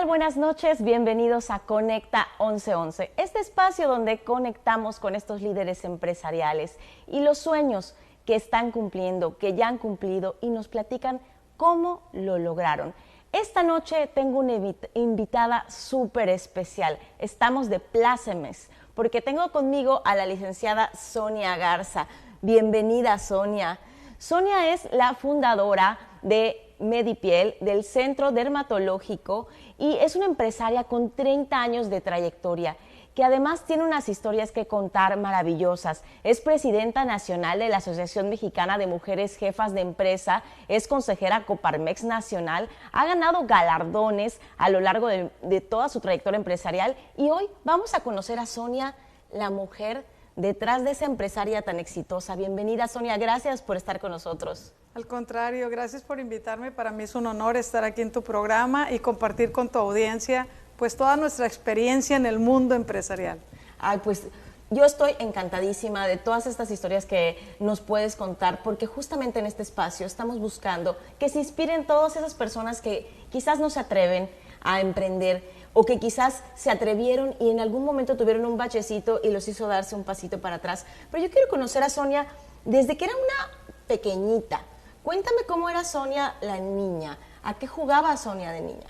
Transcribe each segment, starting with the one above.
buenas noches, bienvenidos a Conecta 1111, este espacio donde conectamos con estos líderes empresariales y los sueños que están cumpliendo, que ya han cumplido y nos platican cómo lo lograron. Esta noche tengo una invitada súper especial, estamos de plácemes, porque tengo conmigo a la licenciada Sonia Garza. Bienvenida, Sonia. Sonia es la fundadora de Medipiel, del Centro Dermatológico, y es una empresaria con 30 años de trayectoria, que además tiene unas historias que contar maravillosas. Es presidenta nacional de la Asociación Mexicana de Mujeres Jefas de Empresa, es consejera Coparmex Nacional, ha ganado galardones a lo largo de toda su trayectoria empresarial, y hoy vamos a conocer a Sonia, la mujer detrás de esa empresaria tan exitosa. Bienvenida, Sonia, gracias por estar con nosotros. Al contrario, gracias por invitarme. Para mí es un honor estar aquí en tu programa y compartir con tu audiencia pues toda nuestra experiencia en el mundo empresarial. Ay, pues yo estoy encantadísima de todas estas historias que nos puedes contar, porque justamente en este espacio estamos buscando que se inspiren todas esas personas que quizás no se atreven a emprender o que quizás se atrevieron y en algún momento tuvieron un bachecito y los hizo darse un pasito para atrás. Pero yo quiero conocer a Sonia desde que era una pequeñita. Cuéntame cómo era Sonia la niña, ¿a qué jugaba Sonia de niña?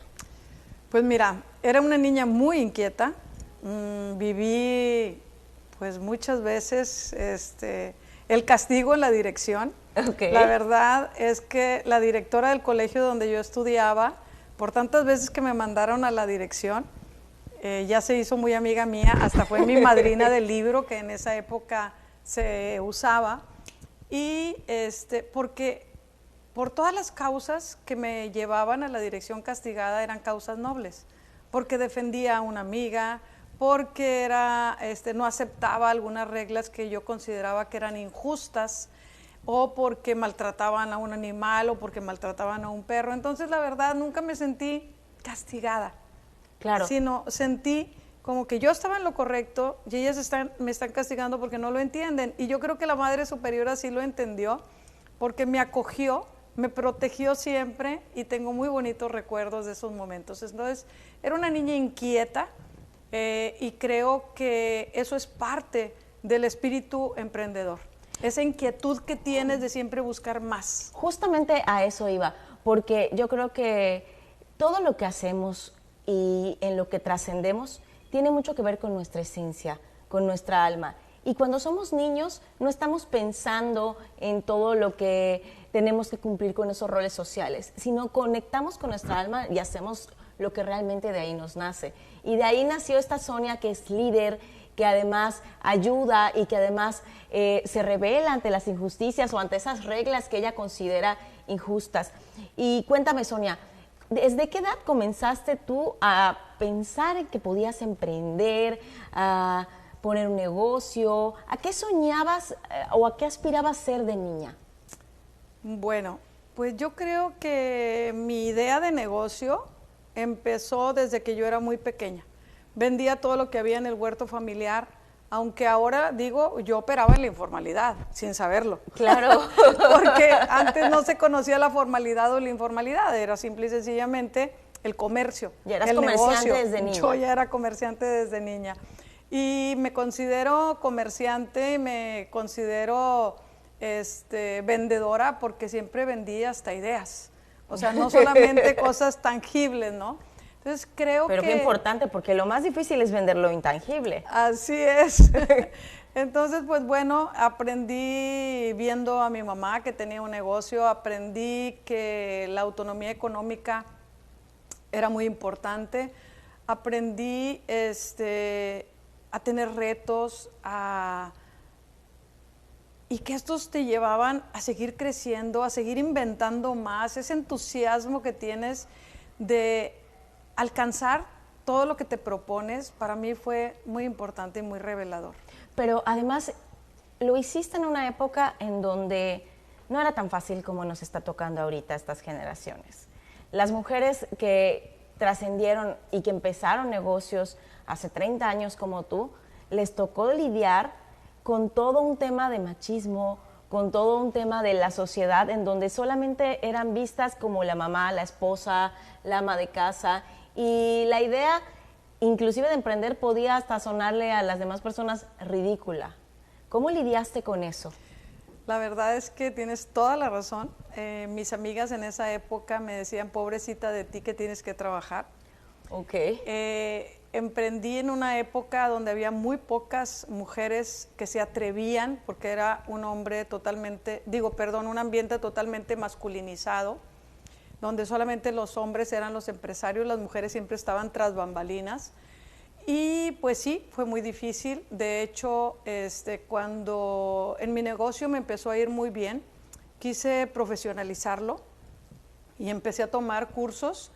Pues mira, era una niña muy inquieta, viví pues muchas veces el castigo en la dirección. Okay. La verdad es que la directora del colegio donde yo estudiaba, por tantas veces que me mandaron a la dirección, ya se hizo muy amiga mía, hasta fue mi madrina del libro que en esa época se usaba, y porque por todas las causas que me llevaban a la dirección castigada eran causas nobles, porque defendía a una amiga, porque no aceptaba algunas reglas que yo consideraba que eran injustas, o porque maltrataban a un animal, o porque maltrataban a un perro. Entonces, la verdad, nunca me sentí castigada, claro, sino sentí como que yo estaba en lo correcto y ellas me están castigando porque no lo entienden. Y yo creo que la Madre Superiora sí lo entendió, porque me acogió, me protegió siempre y tengo muy bonitos recuerdos de esos momentos. Entonces, era una niña inquieta y creo que eso es parte del espíritu emprendedor. Esa inquietud que tienes de siempre buscar más. Justamente a eso iba, porque yo creo que todo lo que hacemos y en lo que trascendemos tiene mucho que ver con nuestra esencia, con nuestra alma. Y cuando somos niños no estamos pensando en todo lo que tenemos que cumplir con esos roles sociales, sino conectamos con nuestra alma y hacemos lo que realmente de ahí nos nace. Y de ahí nació esta Sonia, que es líder, que además ayuda y que además se revela ante las injusticias o ante esas reglas que ella considera injustas. Y cuéntame, Sonia, ¿desde qué edad comenzaste tú a pensar en que podías emprender, a poner un negocio? ¿A qué soñabas o a qué aspirabas ser de niña? Bueno, pues yo creo que mi idea de negocio empezó desde que yo era muy pequeña. Vendía todo lo que había en el huerto familiar, aunque ahora digo, yo operaba en la informalidad, sin saberlo. Claro. Porque antes no se conocía la formalidad o la informalidad, era simple y sencillamente el comercio. Ya eras el comerciante negocio. Desde niña. Yo ya era comerciante desde niña. Y me considero comerciante, me considero vendedora, porque siempre vendí hasta ideas. O sea, no solamente cosas tangibles, ¿no? Entonces creo Pero que... qué importante, porque lo más difícil es vender lo intangible. Así es. Entonces, pues bueno, aprendí viendo a mi mamá que tenía un negocio, aprendí que la autonomía económica era muy importante, aprendí a tener retos, y que estos te llevaban a seguir creciendo, a seguir inventando más, ese entusiasmo que tienes de alcanzar todo lo que te propones, para mí fue muy importante y muy revelador. Pero además lo hiciste en una época en donde no era tan fácil como nos está tocando ahorita estas generaciones. Las mujeres que trascendieron y que empezaron negocios hace 30 años como tú, les tocó lidiar con todo un tema de machismo, con todo un tema de la sociedad en donde solamente eran vistas como la mamá, la esposa, la ama de casa, y la idea inclusive de emprender podía hasta sonarle a las demás personas ridícula. ¿Cómo lidiaste con eso? La verdad es que tienes toda la razón. Mis amigas en esa época me decían, pobrecita de ti que tienes que trabajar. Ok. Emprendí en una época donde había muy pocas mujeres que se atrevían, porque era un ambiente totalmente masculinizado, donde solamente los hombres eran los empresarios, las mujeres siempre estaban tras bambalinas. Y pues sí, fue muy difícil. De hecho, cuando en mi negocio me empezó a ir muy bien, quise profesionalizarlo y empecé a tomar cursos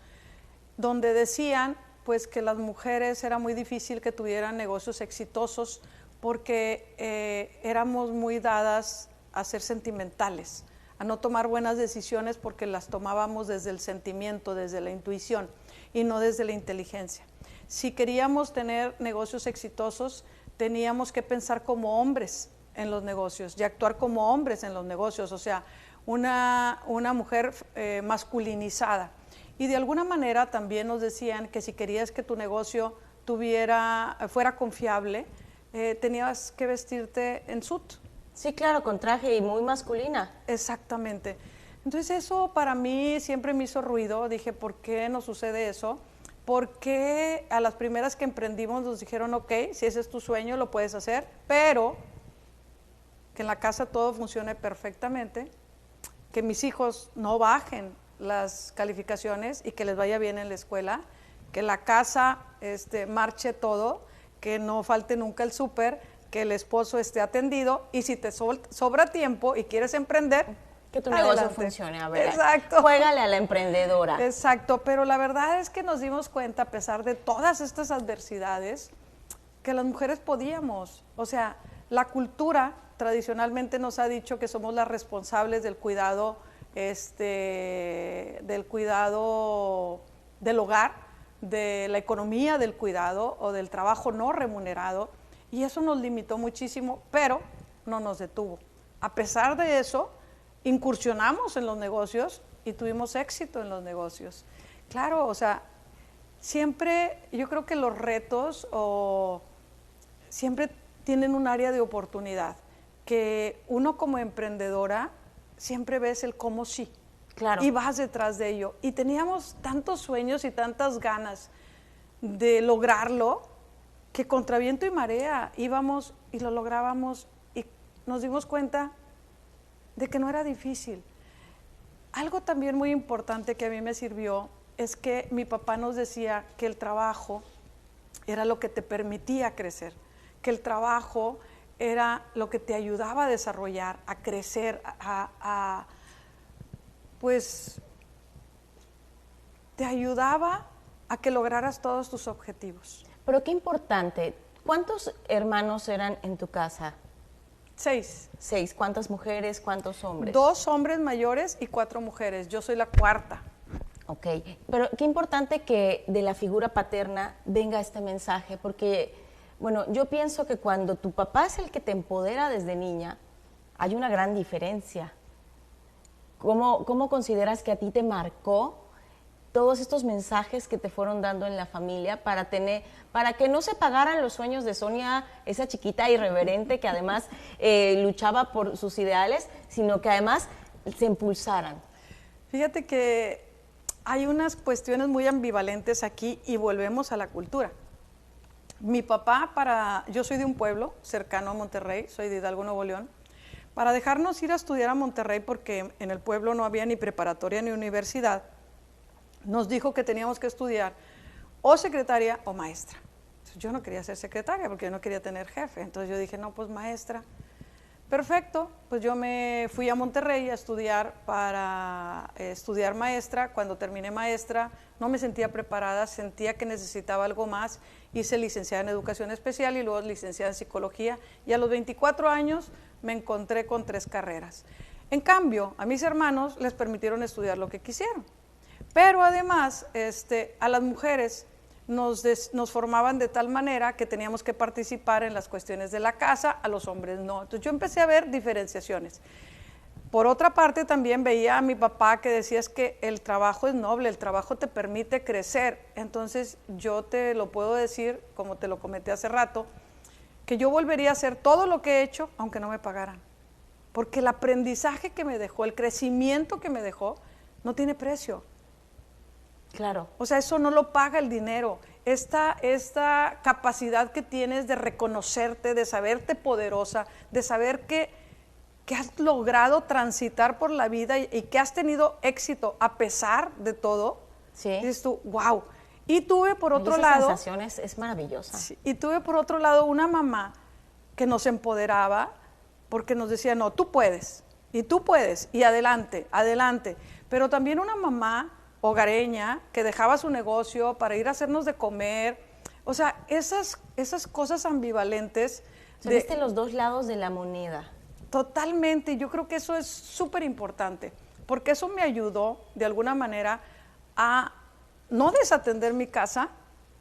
donde decían pues que las mujeres era muy difícil que tuvieran negocios exitosos porque éramos muy dadas a ser sentimentales, a no tomar buenas decisiones porque las tomábamos desde el sentimiento, desde la intuición y no desde la inteligencia. Si queríamos tener negocios exitosos, teníamos que pensar como hombres en los negocios y actuar como hombres en los negocios, o sea, una mujer masculinizada. Y de alguna manera también nos decían que si querías que tu negocio fuera confiable, tenías que vestirte en suit. Sí, claro, con traje y muy masculina. Exactamente. Entonces eso para mí siempre me hizo ruido. Dije, ¿por qué nos sucede eso? Porque a las primeras que emprendimos nos dijeron, ok, si ese es tu sueño lo puedes hacer, pero que en la casa todo funcione perfectamente, que mis hijos no bajen las calificaciones y que les vaya bien en la escuela, que la casa marche todo, que no falte nunca el súper, que el esposo esté atendido y si te sobra tiempo y quieres emprender, que tu negocio funcione, a ver. Exacto. Juégale a la emprendedora. Exacto, pero la verdad es que nos dimos cuenta, a pesar de todas estas adversidades, que las mujeres podíamos. O sea, la cultura tradicionalmente nos ha dicho que somos las responsables del cuidado, del hogar, de la economía del cuidado o del trabajo no remunerado, y eso nos limitó muchísimo, pero no nos detuvo. A pesar de eso, incursionamos en los negocios y tuvimos éxito en los negocios. Claro, o sea, siempre yo creo que los retos siempre tienen un área de oportunidad, que uno como emprendedora siempre ves el cómo sí. Claro. Y vas detrás de ello. Y teníamos tantos sueños y tantas ganas de lograrlo que contra viento y marea íbamos y lo lográbamos y nos dimos cuenta de que no era difícil. Algo también muy importante que a mí me sirvió es que mi papá nos decía que el trabajo era lo que te permitía crecer, que el trabajo era lo que te ayudaba a desarrollar, a crecer, pues te ayudaba a que lograras todos tus objetivos. Pero qué importante, ¿cuántos hermanos eran en tu casa? 6. ¿Cuántas mujeres, cuántos hombres? 2 hombres mayores y 4 mujeres. Yo soy la cuarta. Ok, pero qué importante que de la figura paterna venga este mensaje, porque, bueno, yo pienso que cuando tu papá es el que te empodera desde niña, hay una gran diferencia. ¿Cómo consideras que a ti te marcó todos estos mensajes que te fueron dando en la familia para que no se pagaran los sueños de Sonia, esa chiquita irreverente que además luchaba por sus ideales, sino que además se impulsaran? Fíjate que hay unas cuestiones muy ambivalentes aquí y volvemos a la cultura. Mi papá, yo soy de un pueblo cercano a Monterrey, soy de Hidalgo, Nuevo León, para dejarnos ir a estudiar a Monterrey porque en el pueblo no había ni preparatoria ni universidad, nos dijo que teníamos que estudiar o secretaria o maestra. Entonces, yo no quería ser secretaria porque yo no quería tener jefe. Entonces yo dije, no, pues maestra. Perfecto, pues yo me fui a Monterrey a estudiar para estudiar maestra. Cuando terminé maestra no me sentía preparada, sentía que necesitaba algo más. Hice licenciada en educación especial y luego licenciada en psicología. Y a los 24 años me encontré con 3 carreras. En cambio, a mis hermanos les permitieron estudiar lo que quisieron. Pero además, a las mujeres nos formaban de tal manera que teníamos que participar en las cuestiones de la casa, a los hombres no. Entonces yo empecé a ver diferenciaciones. Por otra parte, también veía a mi papá que decía es que el trabajo es noble, el trabajo te permite crecer. Entonces, yo te lo puedo decir, como te lo comenté hace rato, que yo volvería a hacer todo lo que he hecho, aunque no me pagaran. Porque el aprendizaje que me dejó, el crecimiento que me dejó, no tiene precio. Claro. O sea, eso no lo paga el dinero. Esta capacidad que tienes de reconocerte, de saberte poderosa, de saber que has logrado transitar por la vida y que has tenido éxito a pesar de todo, Sí. dices tú, wow. Y tuve por otro esa lado... sensación es maravillosa. Sí, y tuve por otro lado una mamá que nos empoderaba porque nos decía, no, tú puedes, y adelante, adelante. Pero también una mamá hogareña que dejaba su negocio para ir a hacernos de comer. O sea, esas cosas ambivalentes. O sea, viste los dos lados de la moneda. Totalmente, yo creo que eso es súper importante, porque eso me ayudó de alguna manera a no desatender mi casa,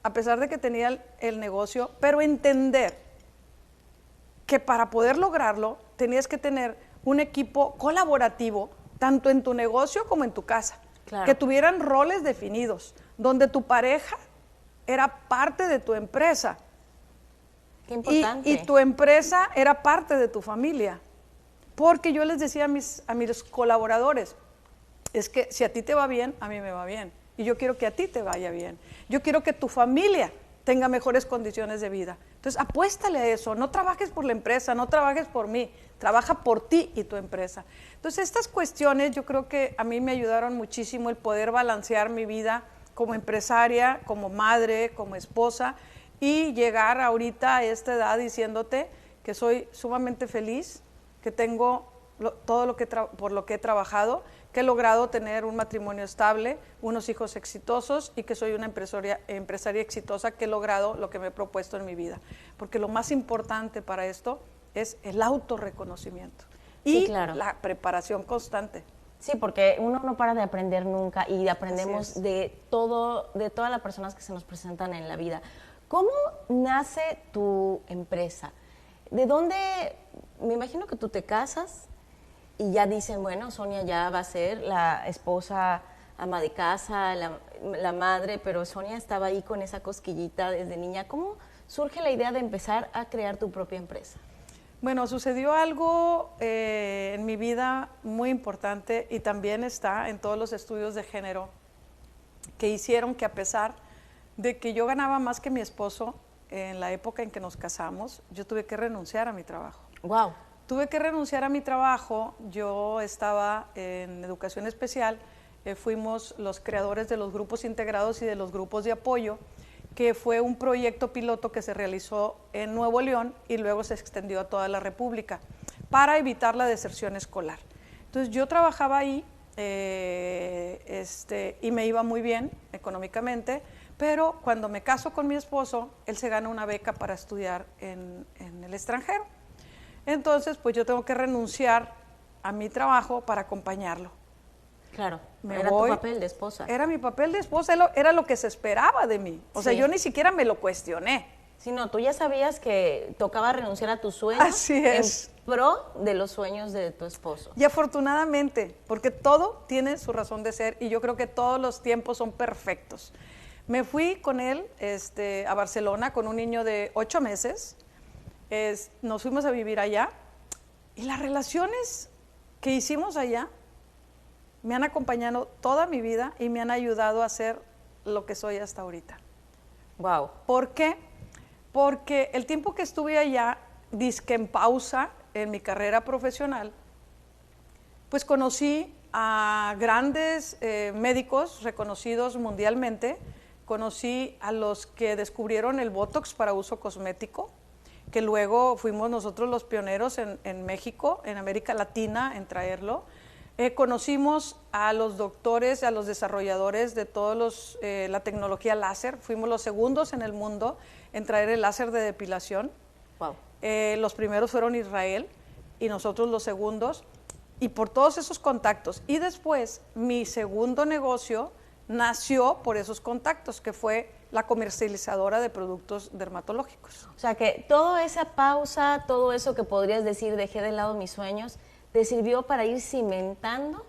a pesar de que tenía el negocio, pero entender que para poder lograrlo tenías que tener un equipo colaborativo, tanto en tu negocio como en tu casa, claro, que tuvieran roles definidos, donde tu pareja era parte de tu empresa. Qué importante. Y tu empresa era parte de tu familia. Porque yo les decía a mis colaboradores, es que si a ti te va bien, a mí me va bien. Y yo quiero que a ti te vaya bien. Yo quiero que tu familia tenga mejores condiciones de vida. Entonces, apuéstale a eso. No trabajes por la empresa, no trabajes por mí. Trabaja por ti y tu empresa. Entonces, estas cuestiones yo creo que a mí me ayudaron muchísimo el poder balancear mi vida como empresaria, como madre, como esposa, y llegar ahorita a esta edad diciéndote que soy sumamente feliz, que tengo todo por lo que he trabajado, que he logrado tener un matrimonio estable, unos hijos exitosos y que soy una empresaria exitosa, que he logrado lo que me he propuesto en mi vida. Porque lo más importante para esto es el autorreconocimiento y claro, la preparación constante. Sí, porque uno no para de aprender nunca y aprendemos de todas las personas que se nos presentan en la vida. ¿Cómo nace tu empresa? ¿De dónde? Me imagino que tú te casas y ya dicen, bueno, Sonia ya va a ser la esposa ama de casa, la madre, pero Sonia estaba ahí con esa cosquillita desde niña. ¿Cómo surge la idea de empezar a crear tu propia empresa? Bueno, sucedió algo en mi vida muy importante y también está en todos los estudios de género que hicieron que, a pesar de que yo ganaba más que mi esposo en la época en que nos casamos, yo tuve que renunciar a mi trabajo. Wow. Tuve que renunciar a mi trabajo. Yo estaba en educación especial, fuimos los creadores de los grupos integrados y de los grupos de apoyo, que fue un proyecto piloto que se realizó en Nuevo León y luego se extendió a toda la República para evitar la deserción escolar. Entonces yo trabajaba ahí y me iba muy bien económicamente, pero cuando me caso con mi esposo, él se gana una beca para estudiar en el extranjero. Entonces, pues yo tengo que renunciar a mi trabajo para acompañarlo. Claro, era tu papel de esposa. Era mi papel de esposa, era lo que se esperaba de mí. O sea, yo ni siquiera me lo cuestioné. Sí, no, tú ya sabías que tocaba renunciar a tus sueños. Así es. En pro de los sueños de tu esposo. Y afortunadamente, porque todo tiene su razón de ser y yo creo que todos los tiempos son perfectos. Me fui con él a Barcelona con un niño de 8 meses. Nos fuimos a vivir allá y las relaciones que hicimos allá me han acompañado toda mi vida y me han ayudado a ser lo que soy hasta ahorita. Wow. ¿Por qué? Porque el tiempo que estuve allá, dizque en pausa en mi carrera profesional, pues conocí a grandes médicos reconocidos mundialmente, conocí a los que descubrieron el Botox para uso cosmético, que luego fuimos nosotros los pioneros en México, en América Latina, en traerlo. Conocimos a los doctores, a los desarrolladores de todos la tecnología láser. Fuimos los segundos en el mundo en traer el láser de depilación. Wow. Los primeros fueron Israel y nosotros los segundos. Y por todos esos contactos. Y después, mi segundo negocio nació por esos contactos, que fue la comercializadora de productos dermatológicos. O sea que toda esa pausa, todo eso que podrías decir, dejé de lado mis sueños, te sirvió para ir cimentando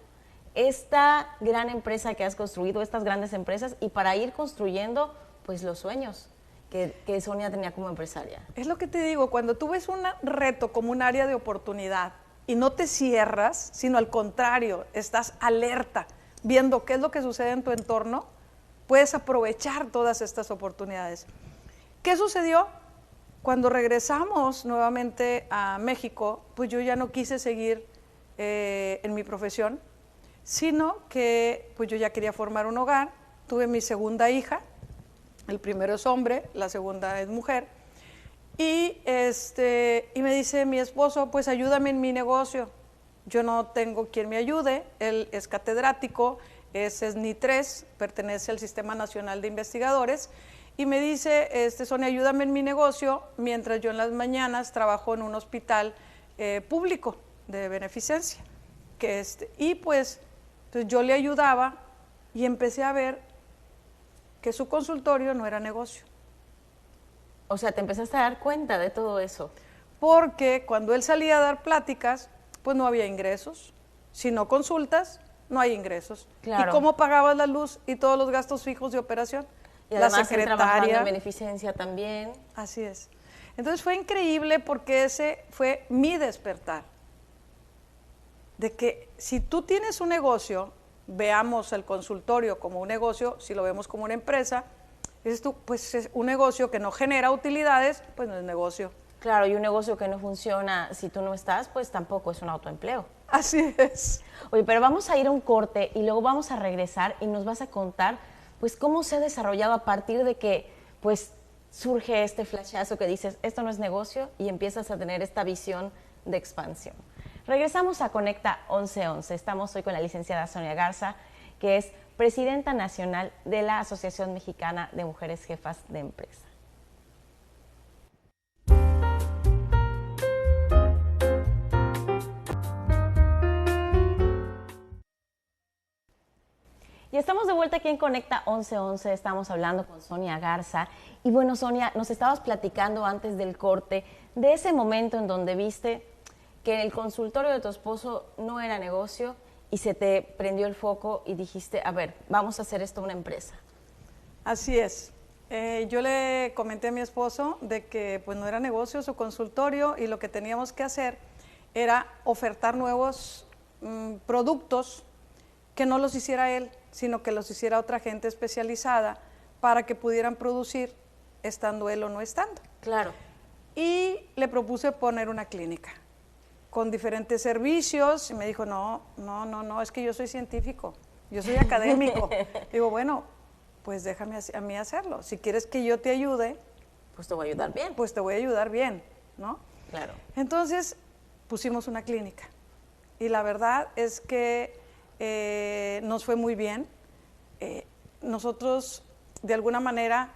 esta gran empresa que has construido, estas grandes empresas, y para ir construyendo pues los sueños que Sonia tenía como empresaria. Es lo que te digo, cuando tú ves un reto como un área de oportunidad y no te cierras, sino al contrario, estás alerta, viendo qué es lo que sucede en tu entorno, puedes aprovechar todas estas oportunidades. ¿Qué sucedió? Cuando regresamos nuevamente a México, pues yo ya no quise seguir en mi profesión, sino que pues yo ya quería formar un hogar. Tuve mi segunda hija, el primero es hombre, la segunda es mujer, y me dice mi esposo, pues ayúdame en mi negocio. Yo no tengo quien me ayude, él es catedrático, es SNI 3, pertenece al Sistema Nacional de Investigadores, y me dice, Sonia, ayúdame en mi negocio, mientras yo en las mañanas trabajo en un hospital público de beneficencia. Y pues entonces yo le ayudaba y empecé a ver que su consultorio no era negocio. O sea, te empezaste a dar cuenta de todo eso. Porque cuando él salía a dar pláticas, pues no había ingresos. Si no consultas, no hay ingresos. Claro. ¿Y cómo pagabas la luz y todos los gastos fijos de operación? Y además la secretaria. En beneficencia también. Así es. Entonces fue increíble porque ese fue mi despertar. De que si tú tienes un negocio, veamos el consultorio como un negocio, si lo vemos como una empresa, dices tú, pues es un negocio que no genera utilidades, pues no es negocio. Claro, y un negocio que no funciona, si tú no estás, pues tampoco es un autoempleo. Así es. Oye, pero vamos a ir a un corte y luego vamos a regresar y nos vas a contar, pues, cómo se ha desarrollado a partir de que, pues, surge este flashazo que dices, esto no es negocio, y empiezas a tener esta visión de expansión. Regresamos a Conecta 1111. Estamos hoy con la licenciada Sonia Garza, que es presidenta nacional de la Asociación Mexicana de Mujeres Jefas de Empresa. Y estamos de vuelta aquí en Conecta 1111, estamos hablando con Sonia Garza. Y bueno, Sonia, nos estabas platicando antes del corte de ese momento en donde viste que el consultorio de tu esposo no era negocio y se te prendió el foco y dijiste, a ver, vamos a hacer esto una empresa. Así es. Yo le comenté a mi esposo de que pues no era negocio su consultorio y lo que teníamos que hacer era ofertar nuevos productos que no los hiciera él, sino que los hiciera otra gente especializada para que pudieran producir estando él o no estando. Claro. Y le propuse poner una clínica con diferentes servicios y me dijo, no, es que yo soy científico, yo soy académico. Digo, bueno, pues déjame a mí hacerlo. Si quieres que yo te ayude, pues te voy a ayudar bien. Pues te voy a ayudar bien, ¿no? Claro. Entonces pusimos una clínica y la verdad es que nos fue muy bien. Nosotros, de alguna manera,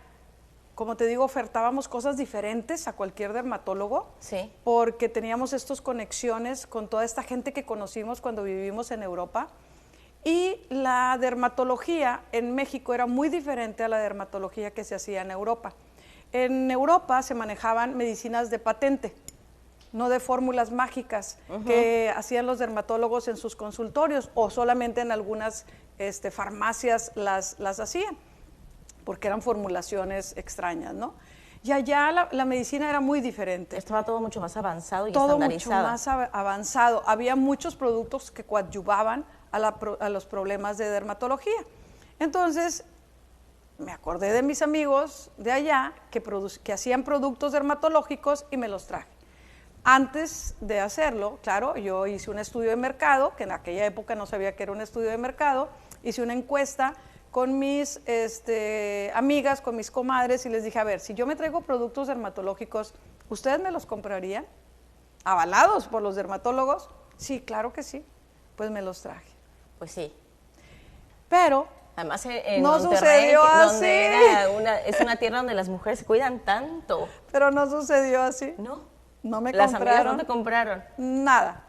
como te digo, ofertábamos cosas diferentes a cualquier dermatólogo, sí, porque teníamos estas conexiones con toda esta gente que conocimos cuando vivimos en Europa. Y la dermatología en México era muy diferente a la dermatología que se hacía en Europa. En Europa se manejaban medicinas de patente, no de fórmulas mágicas que hacían los dermatólogos en sus consultorios o solamente en algunas farmacias las hacían, porque eran formulaciones extrañas, ¿no? Y allá la medicina era muy diferente. Estaba todo mucho más avanzado y todo estandarizado. Todo mucho más avanzado. Había muchos productos que coadyuvaban a los problemas de dermatología. Entonces, me acordé de mis amigos de allá que hacían productos dermatológicos y me los traje. Antes de hacerlo, claro, yo hice un estudio de mercado, que en aquella época no sabía que era un estudio de mercado, hice una encuesta con mis amigas, con mis comadres, y les dije, a ver, si yo me traigo productos dermatológicos, ¿ustedes me los comprarían? ¿Avalados por los dermatólogos? Sí, claro que sí, pues me los traje. Pues sí. Pero además en no Monterrey, sucedió donde es una tierra donde las mujeres se cuidan tanto. Pero no sucedió así. No me las compraron. Amigas no te compraron. Nada.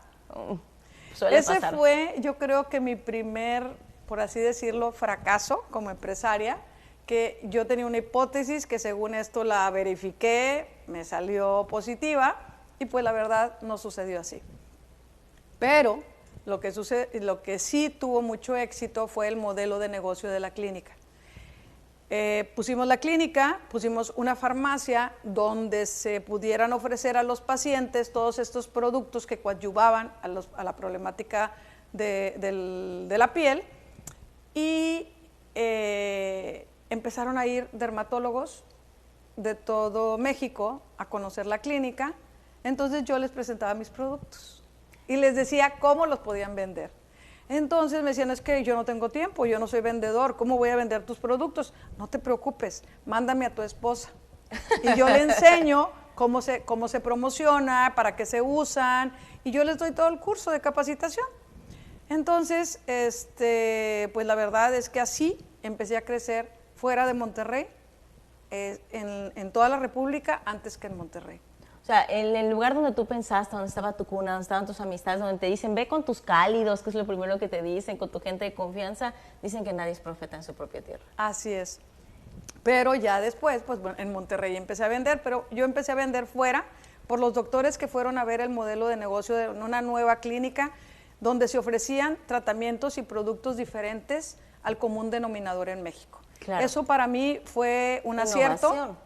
Ese pasar. Fue, yo creo que mi primer, por así decirlo, fracaso como empresaria, que yo tenía una hipótesis que según esto la verifiqué, me salió positiva y pues la verdad no sucedió así. Pero lo que sí tuvo mucho éxito fue el modelo de negocio de la clínica. Pusimos la clínica, pusimos una farmacia donde se pudieran ofrecer a los pacientes todos estos productos que coadyuvaban a la problemática de la piel, y empezaron a ir dermatólogos de todo México a conocer la clínica. Entonces yo les presentaba mis productos y les decía cómo los podían vender. Entonces me decían, es que yo no tengo tiempo, yo no soy vendedor, ¿cómo voy a vender tus productos? No te preocupes, mándame a tu esposa. Y yo le enseño cómo se promociona, para qué se usan, y yo les doy todo el curso de capacitación. Entonces, pues la verdad es que así empecé a crecer fuera de Monterrey, en toda la República, antes que en Monterrey. O sea, en el lugar donde tú pensaste, donde estaba tu cuna, donde estaban tus amistades, donde te dicen, ve con tus cálidos, que es lo primero que te dicen, con tu gente de confianza, dicen que nadie es profeta en su propia tierra. Así es. Pero ya después, pues bueno, en Monterrey empecé a vender, pero yo empecé a vender fuera por los doctores que fueron a ver el modelo de negocio de una nueva clínica donde se ofrecían tratamientos y productos diferentes al común denominador en México. Claro. Eso para mí fue un acierto.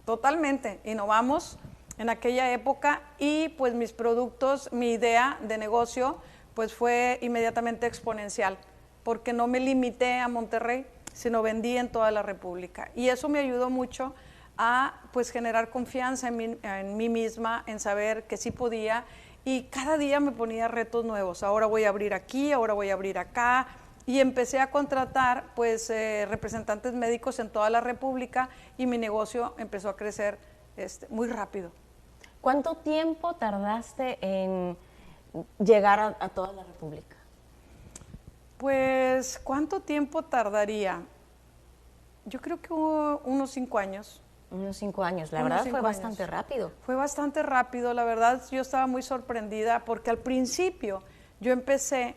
Totalmente, innovamos en aquella época, y pues mis productos, mi idea de negocio, pues fue inmediatamente exponencial, porque no me limité a Monterrey, sino vendí en toda la República. Y eso me ayudó mucho a pues generar confianza en mí misma, en saber que sí podía, y cada día me ponía retos nuevos. Ahora voy a abrir aquí, ahora voy a abrir acá, y empecé a contratar pues representantes médicos en toda la República, y mi negocio empezó a crecer muy rápido. ¿Cuánto tiempo tardaste en llegar a toda la República? Pues, ¿cuánto tiempo tardaría? Yo creo que unos 5 años. Unos 5 años, la verdad fue bastante rápido. Fue bastante rápido, la verdad yo estaba muy sorprendida, porque al principio yo empecé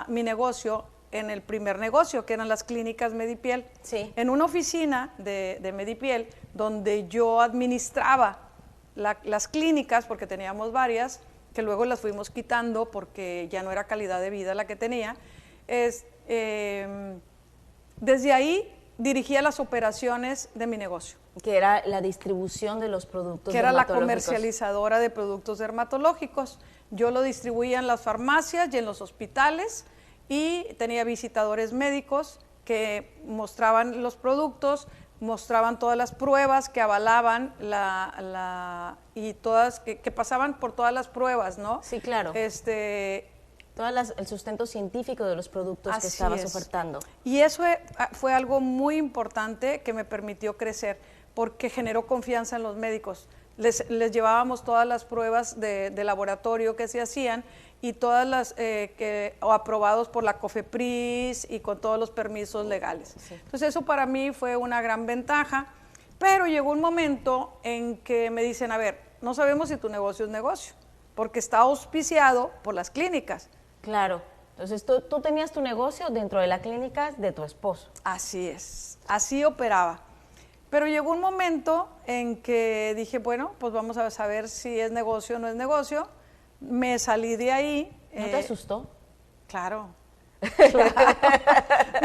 mi negocio en el primer negocio, que eran las clínicas Medipiel, sí, en una oficina de Medipiel, donde yo administraba las clínicas, porque teníamos varias, que luego las fuimos quitando porque ya no era calidad de vida la que tenía. Desde ahí dirigía las operaciones de mi negocio. Que era la distribución de los productos dermatológicos. Que era la comercializadora de productos dermatológicos. Yo lo distribuía en las farmacias y en los hospitales, y tenía visitadores médicos que mostraban los productos, mostraban todas las pruebas que avalaban y todas que pasaban por todas las pruebas, ¿no? Sí, claro. El sustento científico de los productos que estabas ofertando. Y eso fue algo muy importante que me permitió crecer, porque generó confianza en los médicos. Les llevábamos todas las pruebas de laboratorio que se hacían, y todas las aprobados por la COFEPRIS y con todos los permisos legales. Sí. Entonces eso para mí fue una gran ventaja, pero llegó un momento en que me dicen, a ver, no sabemos si tu negocio es negocio, porque está auspiciado por las clínicas. Claro, entonces tú tenías tu negocio dentro de la clínica de tu esposo. Así es, así operaba. Pero llegó un momento en que dije, bueno, pues vamos a saber si es negocio o no es negocio. Me salí de ahí. ¿No te asustó? Claro, claro.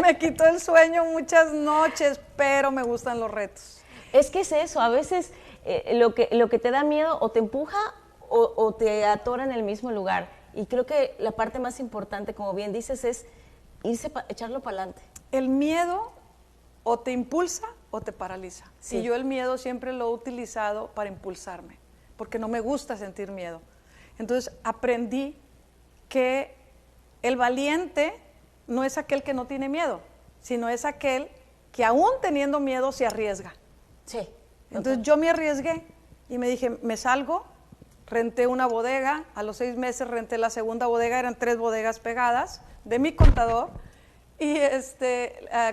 Me quitó el sueño muchas noches, pero me gustan los retos. Es que es eso, a veces lo que te da miedo o te empuja o te atora en el mismo lugar. Y creo que la parte más importante, como bien dices, es echarlo para adelante. El miedo o te impulsa o te paraliza. Sí. Y yo el miedo siempre lo he utilizado para impulsarme, porque no me gusta sentir miedo. Entonces aprendí que el valiente no es aquel que no tiene miedo, sino es aquel que aún teniendo miedo se arriesga. Sí. Entonces yo me arriesgué y me dije, me salgo, renté una bodega, a los 6 meses renté la segunda bodega, eran 3 bodegas pegadas de mi contador, y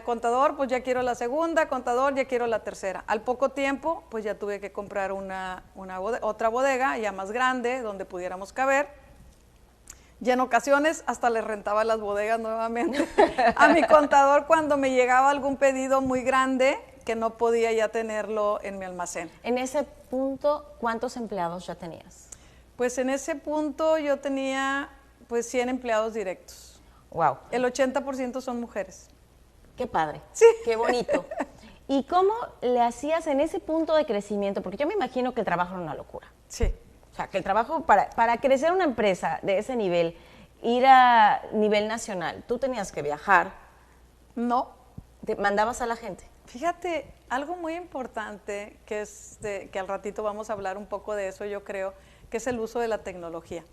contador, pues ya quiero la segunda, contador, ya quiero la tercera. Al poco tiempo, pues ya tuve que comprar otra bodega ya más grande, donde pudiéramos caber. Y en ocasiones hasta le rentaba las bodegas nuevamente a mi contador cuando me llegaba algún pedido muy grande que no podía ya tenerlo en mi almacén. En ese punto, ¿cuántos empleados ya tenías? Pues en ese punto yo tenía pues 100 empleados directos. Wow. El 80% son mujeres. Qué padre. Sí. Qué bonito. ¿Y cómo le hacías en ese punto de crecimiento? Porque yo me imagino que el trabajo era una locura. Sí. O sea, que el trabajo, para crecer una empresa de ese nivel, ir a nivel nacional, tú tenías que viajar. No. Te mandabas a la gente. Fíjate, algo muy importante que es que al ratito vamos a hablar un poco de eso, yo creo, que es el uso de la tecnología.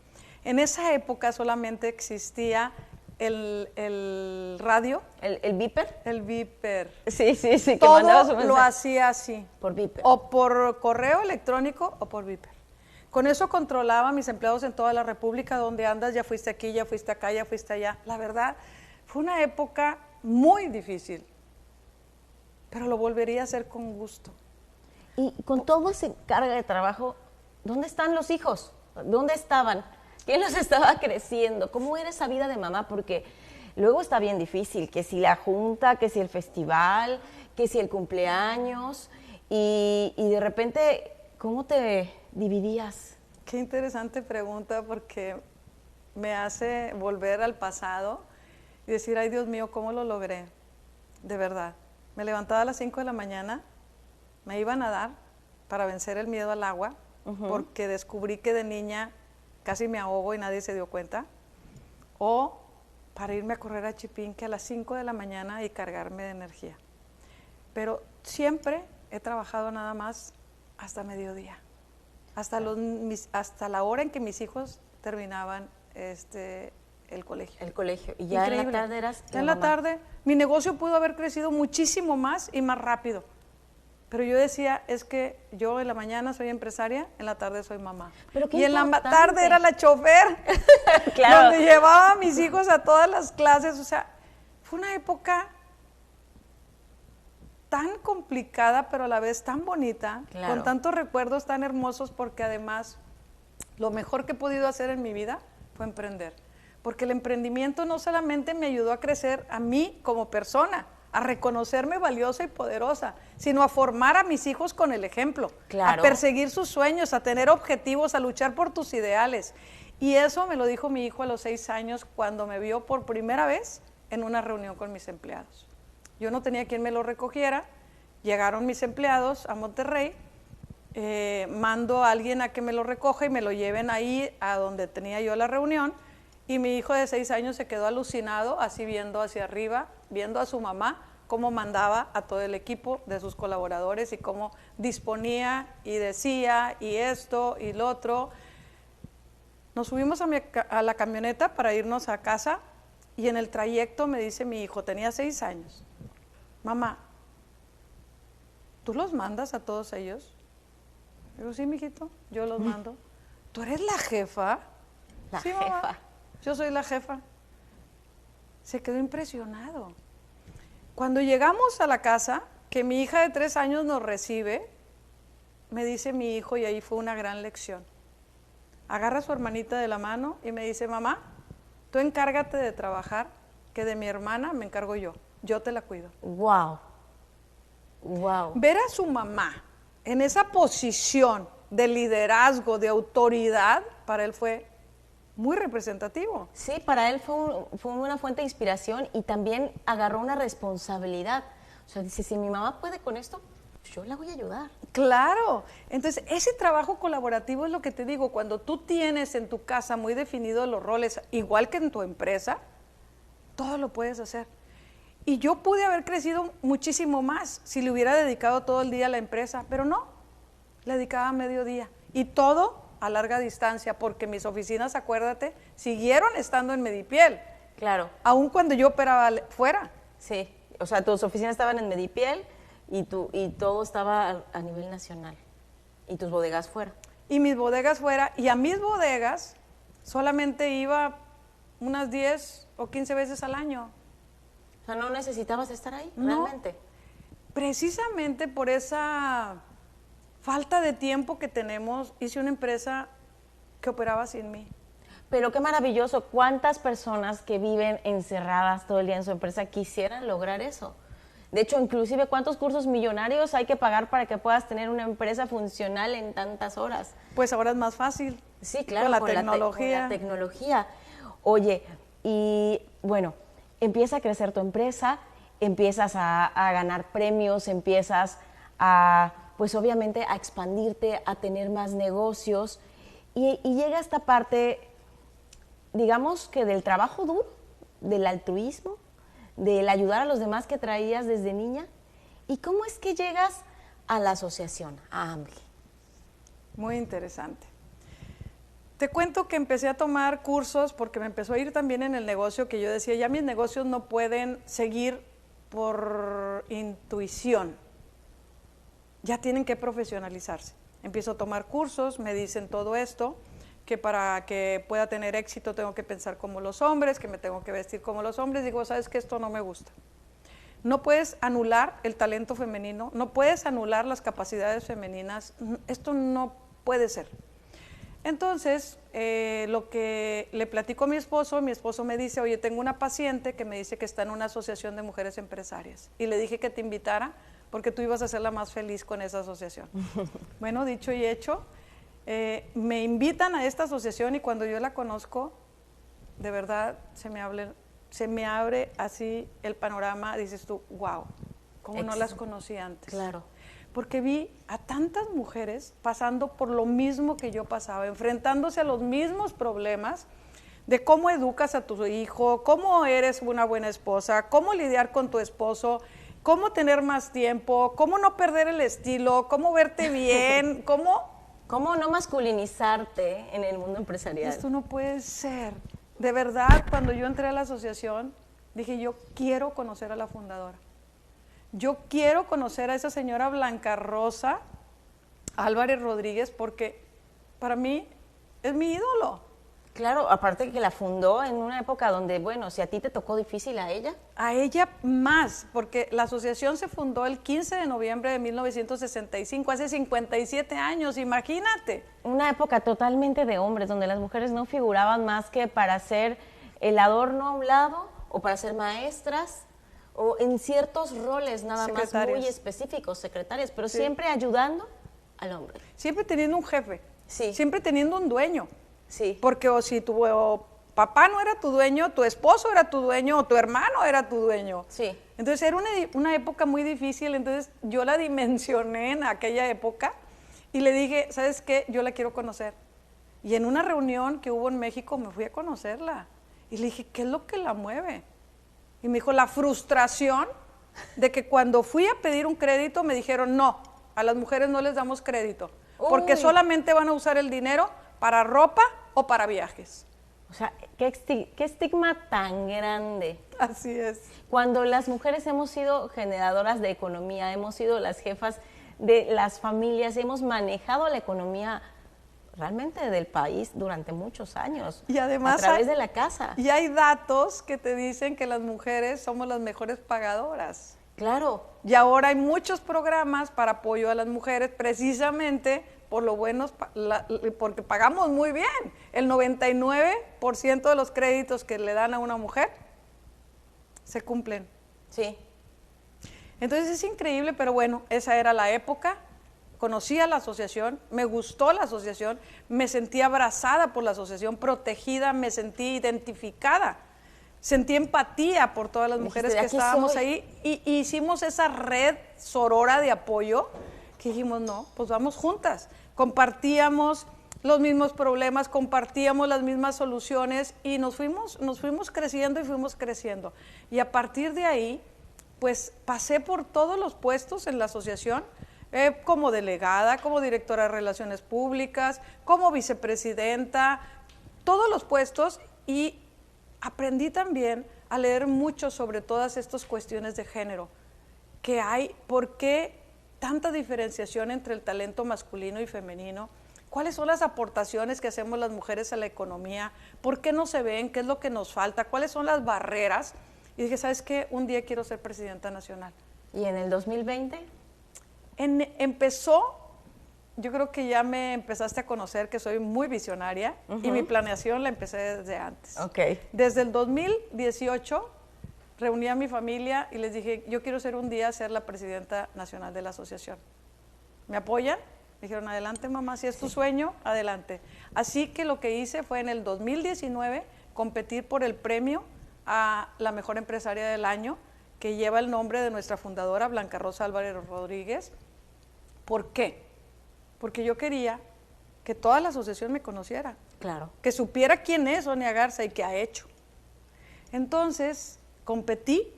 En esa época solamente existía el radio. ¿El Viper? El Viper. Sí, que todo mandabas un mensaje. lo hacía así. Por Viper. O por correo electrónico o por Viper. Con eso controlaba a mis empleados en toda la República. ¿Dónde andas? Ya fuiste aquí, ya fuiste acá, ya fuiste allá. La verdad, fue una época muy difícil, pero lo volvería a hacer con gusto. Y con todo ese carga de trabajo, ¿dónde están los hijos? ¿Dónde estaban? ¿Quién los estaba creciendo? ¿Cómo era esa vida de mamá? Porque luego está bien difícil, que si la junta, que si el festival, que si el cumpleaños, y de repente, ¿cómo te dividías? Qué interesante pregunta, porque me hace volver al pasado y decir, ay Dios mío, ¿cómo lo logré? De verdad. Me levantaba a las 5 de la mañana, me iba a nadar para vencer el miedo al agua, porque descubrí que de niña casi me ahogo y nadie se dio cuenta, o para irme a correr a Chipinque a las 5 de la mañana y cargarme de energía. Pero siempre he trabajado nada más hasta mediodía, hasta la hora en que mis hijos terminaban el colegio. El colegio. Y ya Increíble. en la tarde eras Ya en la tarde, mi negocio pudo haber crecido muchísimo más y más rápido. Pero yo decía, es que yo en la mañana soy empresaria, en la tarde soy mamá. Pero qué y en la importante. tarde era la chofer, Claro. donde llevaba a mis hijos a todas las clases. O sea, fue una época tan complicada, pero a la vez tan bonita, Claro. con tantos recuerdos tan hermosos, porque además lo mejor que he podido hacer en mi vida fue emprender. Porque el emprendimiento no solamente me ayudó a crecer a mí como persona, a reconocerme valiosa y poderosa, sino a formar a mis hijos con el ejemplo, Claro. a perseguir sus sueños, a tener objetivos, a luchar por tus ideales. Y eso me lo dijo mi hijo a los 6 años cuando me vio por primera vez en una reunión con mis empleados. Yo no tenía quien me lo recogiera, llegaron mis empleados a Monterrey, mando a alguien a que me lo recoja y me lo lleven ahí a donde tenía yo la reunión, y mi hijo de 6 años se quedó alucinado, así viendo hacia arriba, viendo a su mamá cómo mandaba a todo el equipo de sus colaboradores y cómo disponía y decía y esto y lo otro. Nos subimos a la camioneta para irnos a casa, y en el trayecto me dice mi hijo, tenía 6 años, mamá, ¿tú los mandas a todos ellos? Digo, sí, mijito, yo los mando. ¿Tú eres la jefa? La Sí, jefa. mamá, yo soy la jefa. Se quedó impresionado. Cuando llegamos a la casa, que mi hija de 3 años nos recibe, me dice mi hijo, y ahí fue una gran lección. Agarra a su hermanita de la mano y me dice, mamá, tú encárgate de trabajar, que de mi hermana me encargo yo te la cuido. Wow. Wow. Ver a su mamá en esa posición de liderazgo, de autoridad, para él fue muy representativo. Sí, para él fue una fuente de inspiración, y también agarró una responsabilidad. O sea, dice, si mi mamá puede con esto, yo la voy a ayudar. Claro, entonces ese trabajo colaborativo es lo que te digo, cuando tú tienes en tu casa muy definidos los roles, igual que en tu empresa, todo lo puedes hacer. Y yo pude haber crecido muchísimo más si le hubiera dedicado todo el día a la empresa, pero no, le dedicaba mediodía, y todo a larga distancia, porque mis oficinas, acuérdate, siguieron estando en Medipiel, Claro. aun cuando yo operaba fuera. Sí. O sea, tus oficinas estaban en Medipiel y todo estaba a nivel nacional. Y tus bodegas fuera. Y mis bodegas fuera, y a mis bodegas solamente iba unas 10 o 15 veces al año. O sea, no necesitabas estar ahí, No. realmente. Precisamente por esa falta de tiempo que tenemos, hice una empresa que operaba sin mí. Pero qué maravilloso, cuántas personas que viven encerradas todo el día en su empresa quisieran lograr eso. De hecho, inclusive, ¿cuántos cursos millonarios hay que pagar para que puedas tener una empresa funcional en tantas horas? Pues ahora es más fácil. Sí, claro, con la con tecnología. La tecnología. Oye, y bueno, empieza a crecer tu empresa, empiezas a ganar premios, empiezas a, pues obviamente, a expandirte, a tener más negocios, y llega esta parte, digamos que del trabajo duro, del altruismo, del ayudar a los demás que traías desde niña. ¿Y cómo es que llegas a la asociación, a AMLI? Muy interesante. Te cuento que empecé a tomar cursos porque me empezó a ir también en el negocio, que yo decía, ya mis negocios no pueden seguir por intuición, ya tienen que profesionalizarse. Empiezo a tomar cursos, me dicen todo esto, que para que pueda tener éxito tengo que pensar como los hombres, que me tengo que vestir como los hombres. Digo, ¿sabes qué? Esto no me gusta. No puedes anular el talento femenino, no puedes anular las capacidades femeninas, esto no puede ser. Entonces, lo que le platico a mi esposo me dice, oye, tengo una paciente que me dice que está en una asociación de mujeres empresarias, y le dije que te invitara porque tú ibas a ser la más feliz con esa asociación. Bueno, dicho y hecho, me invitan a esta asociación, y cuando yo la conozco, de verdad se me abre así el panorama. Dices tú, wow, ¿cómo no las conocí antes? Claro. Porque vi a tantas mujeres pasando por lo mismo que yo pasaba, enfrentándose a los mismos problemas de cómo educas a tu hijo, cómo eres una buena esposa, cómo lidiar con tu esposo, cómo tener más tiempo, cómo no perder el estilo, cómo verte bien, ¿Cómo no masculinizarte en el mundo empresarial? Esto no puede ser. De verdad, cuando yo entré a la asociación, dije, yo quiero conocer a la fundadora. Yo quiero conocer a esa señora Blanca Rosa Álvarez Rodríguez, porque para mí es mi ídolo. Claro, aparte que la fundó en una época donde, bueno, si a ti te tocó difícil, a ella. A ella más, porque la asociación se fundó el 15 de noviembre de 1965, hace 57 años, imagínate. Una época totalmente de hombres, donde las mujeres no figuraban más que para ser el adorno a un lado, o para ser maestras, o en ciertos roles nada más muy específicos, secretarias, pero sí, siempre ayudando al hombre. Siempre teniendo un jefe, sí, siempre teniendo un dueño. Sí. Porque si tu papá no era tu dueño, tu esposo era tu dueño, o tu hermano era tu dueño. Sí. Entonces era una época muy difícil. Entonces yo la dimensioné en aquella época y le dije, ¿sabes qué? Yo la quiero conocer. Y en una reunión que hubo en México me fui a conocerla. Y le dije, ¿qué es lo que la mueve? Y me dijo, la frustración de que cuando fui a pedir un crédito me dijeron, no, a las mujeres no les damos crédito, porque solamente van a usar el dinero para ropa o para viajes. O sea, qué estigma tan grande. Así es. Cuando las mujeres hemos sido generadoras de economía, hemos sido las jefas de las familias, hemos manejado la economía realmente del país durante muchos años. Y además a través de la casa. Y hay datos que te dicen que las mujeres somos las mejores pagadoras. Claro. Y ahora hay muchos programas para apoyo a las mujeres, precisamente por lo buenos, porque pagamos muy bien. El 99% de los créditos que le dan a una mujer se cumplen. Sí. Entonces es increíble, pero bueno, esa era la época. Conocí a la asociación, me gustó la asociación, me sentí abrazada por la asociación, protegida, me sentí identificada. Sentí empatía por todas las mujeres que estábamos ahí, y hicimos esa red sorora de apoyo, que dijimos, no, pues vamos juntas. Compartíamos los mismos problemas, compartíamos las mismas soluciones, y nos fuimos creciendo y fuimos creciendo. Y a partir de ahí, pues pasé por todos los puestos en la asociación, como delegada, como directora de Relaciones Públicas, como vicepresidenta, todos los puestos, y aprendí también a leer mucho sobre todas estas cuestiones de género que hay, por qué tanta diferenciación entre el talento masculino y femenino, cuáles son las aportaciones que hacemos las mujeres a la economía, por qué no se ven, qué es lo que nos falta, cuáles son las barreras. Y dije, ¿sabes qué? Un día quiero ser presidenta nacional. ¿Y en el 2020? Empezó, yo creo que ya me empezaste a conocer que soy muy visionaria, y mi planeación la empecé desde antes. Okay. Desde el 2018 reuní a mi familia y les dije, yo quiero un día ser la presidenta nacional de la asociación. ¿Me apoyan? Me dijeron, adelante mamá, si es tu sueño, adelante. Así que lo que hice fue en el 2019 competir por el premio a la mejor empresaria del año, que lleva el nombre de nuestra fundadora, Blanca Rosa Álvarez Rodríguez. ¿Por qué? Porque yo quería que toda la asociación me conociera. Claro. Que supiera quién es Sonia Garza y qué ha hecho. Entonces, competí.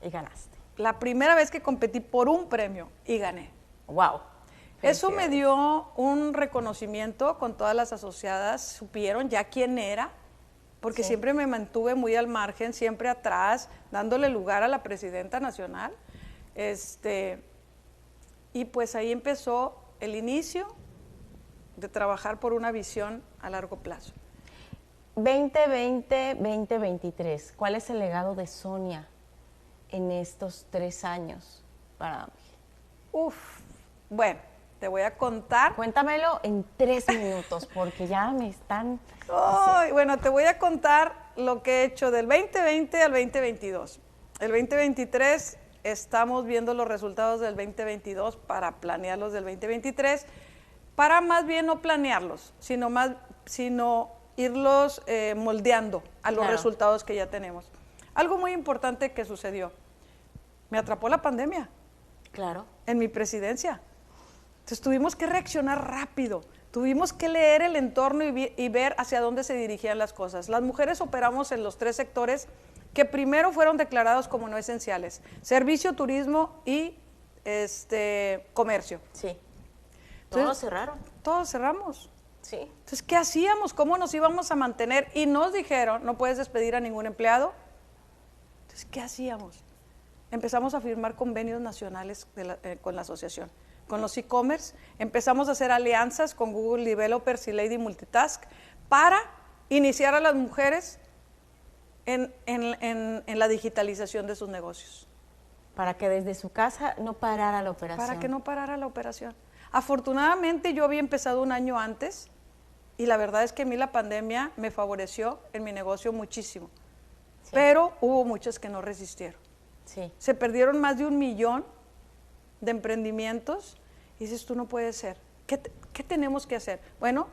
Y ganaste. La primera vez que competí por un premio y gané. Wow. Eso me dio un reconocimiento con todas las asociadas, supieron ya quién era, porque siempre me mantuve muy al margen, siempre atrás, dándole lugar a la presidenta nacional. Y pues ahí empezó el inicio de trabajar por una visión a largo plazo. 2020-2023, ¿cuál es el legado de Sonia en estos 3 años para AMGE? Bueno, te voy a contar. Cuéntamelo en 3 minutos, porque ya me están... Bueno, te voy a contar lo que he hecho del 2020 al 2022. El 2023, estamos viendo los resultados del 2022 para planearlos del 2023, para más bien no planearlos, sino irlos moldeando a los resultados que ya tenemos. Algo muy importante que sucedió, me atrapó la pandemia. Claro. En mi presidencia. Entonces tuvimos que reaccionar rápido, tuvimos que leer el entorno y ver hacia dónde se dirigían las cosas. Las mujeres operamos en los 3 sectores que primero fueron declarados como no esenciales: servicio, turismo y comercio. Sí. Entonces, Todos cerraron. Todos cerramos. Sí. Entonces, ¿qué hacíamos? ¿Cómo nos íbamos a mantener? Y nos dijeron, no puedes despedir a ningún empleado. Entonces, ¿qué hacíamos? Empezamos a firmar convenios nacionales con la asociación, con los e-commerce. Empezamos a hacer alianzas con Google Developers y Lady Multitask para iniciar a las mujeres en la digitalización de sus negocios. Para que desde su casa no parara la operación. Para que no parara la operación. Afortunadamente yo había empezado un año antes y la verdad es que a mí la pandemia me favoreció en mi negocio muchísimo. Sí. Pero hubo muchas que no resistieron. Sí. Se perdieron más de 1 millón de emprendimientos y dices, tú no puedes ser. ¿Qué tenemos que hacer? Bueno,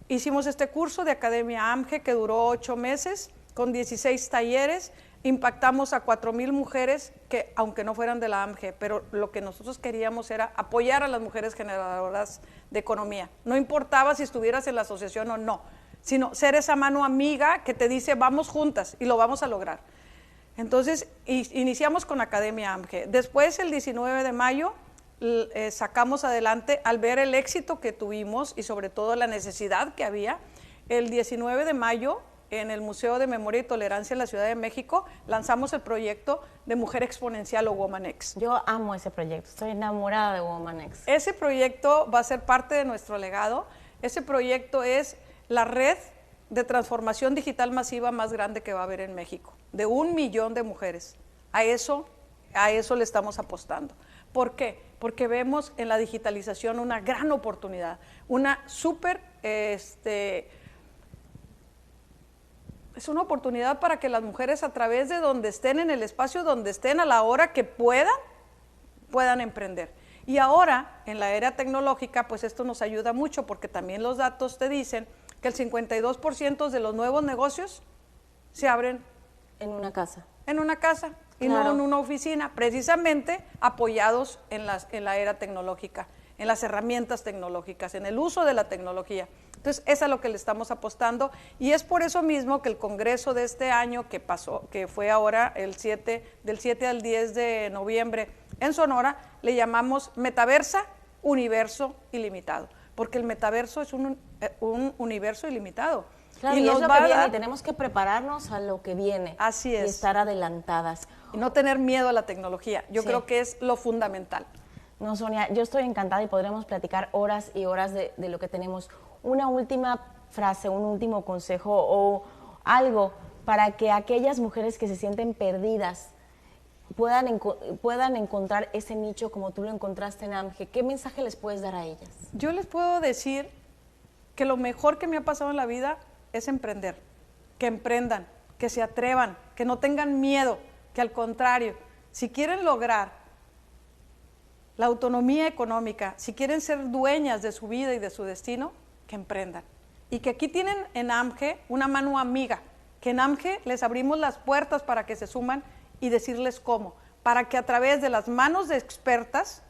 hicimos este curso de Academia AMGE que duró 8 meses con 16 talleres. Impactamos a 4,000 mujeres que, aunque no fueran de la AMGE, pero lo que nosotros queríamos era apoyar a las mujeres generadoras de economía. No importaba si estuvieras en la asociación o no, sino ser esa mano amiga que te dice, vamos juntas y lo vamos a lograr. Entonces, iniciamos con Academia AMGE. Después, el 19 de mayo, sacamos adelante, al ver el éxito que tuvimos y sobre todo la necesidad que había, el 19 de mayo, en el Museo de Memoria y Tolerancia en la Ciudad de México, lanzamos el proyecto de Mujer Exponencial o WomanX. Yo amo ese proyecto, estoy enamorada de WomanX. Ese proyecto va a ser parte de nuestro legado. Ese proyecto es la red de transformación digital masiva más grande que va a haber en México, de 1 millón de mujeres. A eso le estamos apostando. ¿Por qué? Porque vemos en la digitalización una gran oportunidad, una súper... Es una oportunidad para que las mujeres, a través de donde estén, en el espacio donde estén, a la hora que puedan emprender. Y ahora, en la era tecnológica, pues esto nos ayuda mucho, porque también los datos te dicen que el 52% de los nuevos negocios se abren en una casa. En una casa y no en una oficina, precisamente apoyados en la era tecnológica, en las herramientas tecnológicas, en el uso de la tecnología. Entonces, es a lo que le estamos apostando y es por eso mismo que el congreso de este año que pasó, que fue ahora del 7 al 10 de noviembre en Sonora, le llamamos Metaversa, Universo Ilimitado, porque el metaverso es un universo ilimitado. Claro, y es lo que viene, y tenemos que prepararnos a lo que viene. Así es. Y estar adelantadas. Y no tener miedo a la tecnología, yo creo que es lo fundamental. No, Sonia, yo estoy encantada y podremos platicar horas y horas de lo que tenemos. Una última frase, un último consejo o algo para que aquellas mujeres que se sienten perdidas puedan encontrar ese nicho como tú lo encontraste en AMGE. ¿Qué mensaje les puedes dar a ellas? Yo les puedo decir que lo mejor que me ha pasado en la vida es emprender, que emprendan, que se atrevan, que no tengan miedo, que al contrario, si quieren lograr la autonomía económica, si quieren ser dueñas de su vida y de su destino, que emprendan. Y que aquí tienen en AMGE una mano amiga, que en AMGE les abrimos las puertas para que se suman y decirles cómo, para que a través de las manos de expertas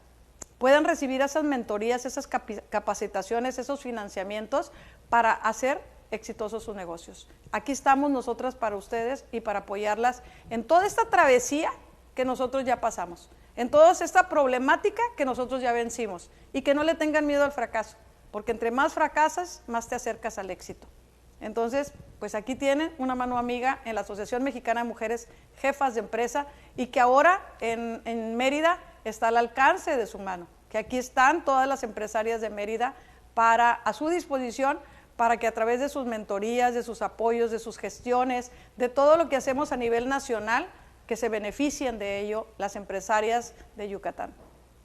puedan recibir esas mentorías, esas capacitaciones, esos financiamientos para hacer exitosos sus negocios. Aquí estamos nosotras para ustedes y para apoyarlas en toda esta travesía que nosotros ya pasamos, en toda esta problemática que nosotros ya vencimos, y que no le tengan miedo al fracaso, porque entre más fracasas, más te acercas al éxito. Entonces, pues aquí tienen una mano amiga en la Asociación Mexicana de Mujeres Jefas de Empresa, y que ahora en Mérida está al alcance de su mano, que aquí están todas las empresarias de Mérida a su disposición, para que a través de sus mentorías, de sus apoyos, de sus gestiones, de todo lo que hacemos a nivel nacional, que se beneficien de ello las empresarias de Yucatán.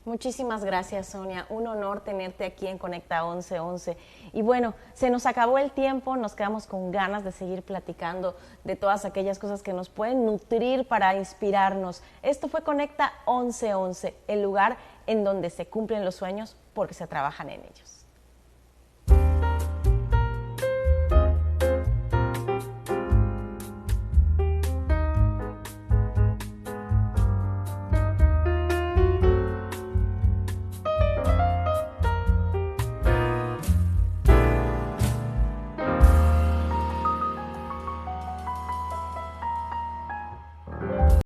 Muchísimas gracias, Sonia. Un honor tenerte aquí en Conecta 1111. Y bueno, se nos acabó el tiempo, nos quedamos con ganas de seguir platicando de todas aquellas cosas que nos pueden nutrir para inspirarnos. Esto fue Conecta 1111, el lugar en donde se cumplen los sueños porque se trabajan en ellos.